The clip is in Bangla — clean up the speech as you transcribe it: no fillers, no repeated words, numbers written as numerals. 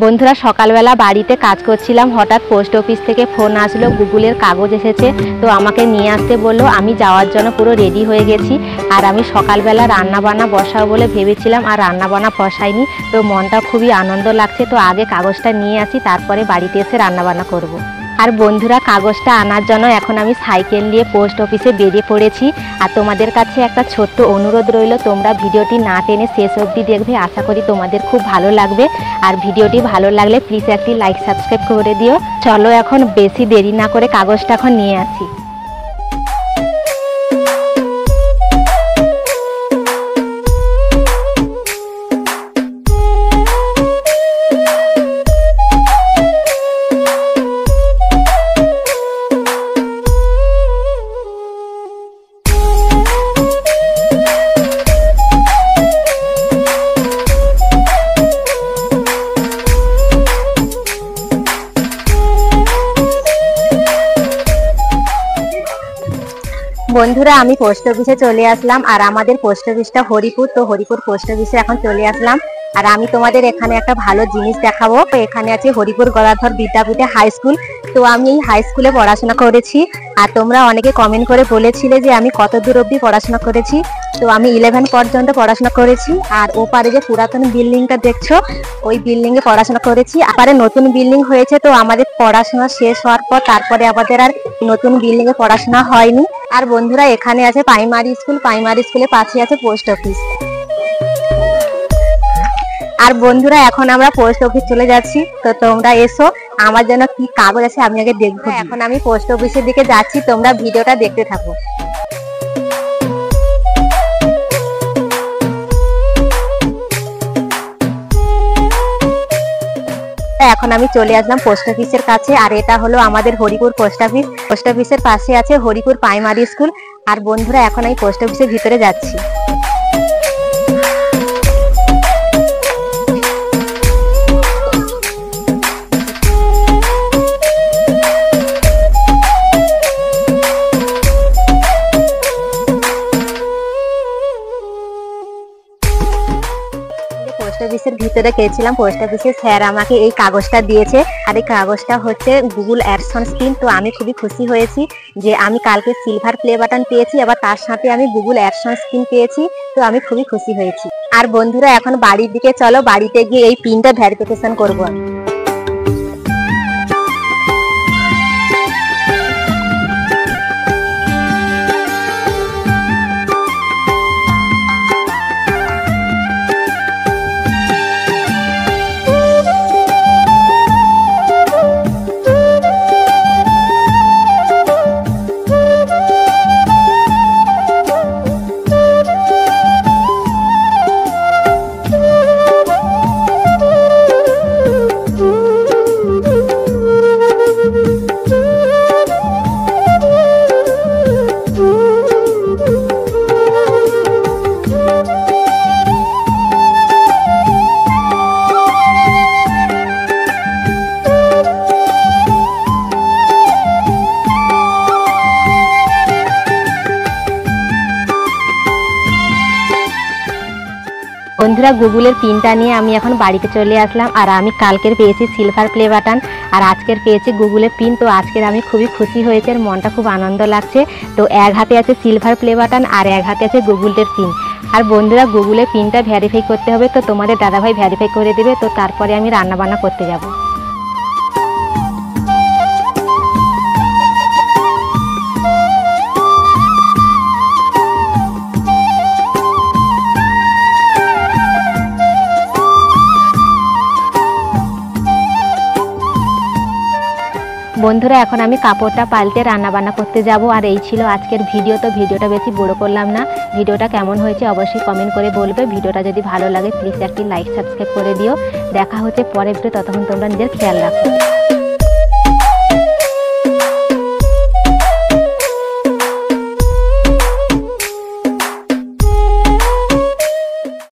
বন্ধুরা সকালবেলা বাড়িতে কাজ করছিলাম, হঠাৎ পোস্ট অফিস থেকে ফোন আসলো, গুগলের কাগজ এসেছে। তো আমাকে নিয়ে আসতে বললো। আমি যাওয়ার জন্য পুরো রেডি হয়ে গেছি। আর আমি সকালবেলা রান্না বান্না বসাবো বলে ভেবেছিলাম, আর রান্না বান্না বসাইনি। তো মনটা খুবই আনন্দ লাগছে। তো আগে কাগজটা নিয়ে আসি, তারপরে বাড়িতে এসে রান্না বান্না করবো। আর বন্ধুরা কাগজটা আনার জন্য এখন আমি সাইকেল নিয়ে পোস্ট অফিসে বেরিয়ে পড়েছি। আর তোমাদের কাছে একটা ছোট্ট অনুরোধ রইল, তোমরা ভিডিওটি না টেনে শেষ অবধি দেখবে। আশা করি তোমাদের খুব ভালো লাগবে। আর ভিডিওটি ভালো লাগলে প্লিজ একটি লাইক সাবস্ক্রাইব করে দিও। চলো এখন বেশি দেরি না করে কাগজটা এখন নিয়ে আসি। বন্ধুরা আমি পোস্ট অফিসে চলে আসলাম। আর আমাদের পোস্ট অফিসটা হরিপুর। তো হরিপুর পোস্ট অফিসে এখন চলে আসলাম। আর আমি তোমাদের এখানে একটা ভালো জিনিস দেখাবো। এখানে আছে হরিপুর গদাধর বিদ্যাপীঠে হাই স্কুল। তো আমি এই হাই স্কুলে পড়াশোনা করেছি। আর তোমরা অনেকে কমেন্ট করে বলেছিলে যে আমি কত দূর অবধি পড়াশোনা করেছি। তো আমি 11 পর্যন্ত পড়াশোনা করেছি। আর ওপারে যে পুরাতন বিল্ডিংটা দেখছো, ওই বিল্ডিং এ পড়াশোনা করেছি। আপারে নতুন বিল্ডিং হয়েছে, তো আমাদের পড়াশোনা শেষ হওয়ার পর তারপরে আমাদের আর নতুন বিল্ডিং এ পড়াশোনা হয়নি। আর বন্ধুরা এখানে আছে প্রাইমারি স্কুল, প্রাইমারি স্কুলের পাশে আছে পোস্ট অফিস। আর বন্ধুরা এখন আমরা পোস্ট অফিস চলে যাচ্ছি। তো তোমরা এসো, আমার জন্য কি কাগজ আছে আমি আগে দেখবো। এখন আমি পোস্ট অফিসের দিকে যাচ্ছি, তোমরা ভিডিওটা দেখতে থাকো। এখন আমি চলে আসলাম পোস্ট অফিসের কাছে। আর এটা হলো আমাদের হরিপুর পোস্ট অফিস। পোস্ট অফিসের পাশে আছে হরিপুর প্রাইমারি স্কুল। আর বন্ধুরা এখন আমি পোস্ট অফিসের ভিতরে যাচ্ছি। পোস্ট অফিসের ভিতরে গেছিলাম। পোস্ট অফিসের স্যার আমাকে এই কাগজটা দিয়েছে। আর এই কাগজটা হচ্ছে গুগল অ্যাডসেন্স স্কিম। তো আমি খুবই খুশি হয়েছি যে আমি কালকে সিলভার প্লে বাটন পেয়েছি, আবার তার সাথে আমি গুগল অ্যাডসেন্স স্কিম পেয়েছি। তো আমি খুবই খুশি হয়েছি। আর বন্ধুরা এখন বাড়ির দিকে চলো, বাড়িতে গিয়ে এই পিনটা ভেরিফিকেশন করবো। বন্ধুরা গুগলের পিনটা নিয়ে আমি এখন বাড়িতে চলে আসলাম। আর আমি কালকের পেয়েছি সিলভার প্লে বাটন, আর আজকের পেয়েছি গুগলের পিন। তো আজকের আমি খুবই খুশি হয়েছে, আর মনটা খুব আনন্দ লাগছে। তো এক হাতে আছে সিলভার প্লে বাটন আর এক হাতে আছে গুগলের পিন। আর বন্ধুরা গুগলের পিনটা ভেরিফাই করতে হবে। তো তোমাদের দাদাভাই ভেরিফাই করে দেবে। তো তারপরে আমি রান্না বান্না করতে যাব। বন্ধুরা এখন আমি কাপড়টা পাল্টে রান্না বান্না করতে যাব। আর এই ছিল আজকের ভিডিও। তো ভিডিওটা বেশি বড় করলাম না। ভিডিওটা কেমন হয়েছে অবশ্যই কমেন্ট করে বলবে। ভিডিওটা যদি ভালো লাগে প্লিজ একটি লাইক সাবস্ক্রাইব করে দিও। দেখা হচ্ছে পরের ভিডিও, ততক্ষণ তোমরা নিজের খেয়াল রাখো।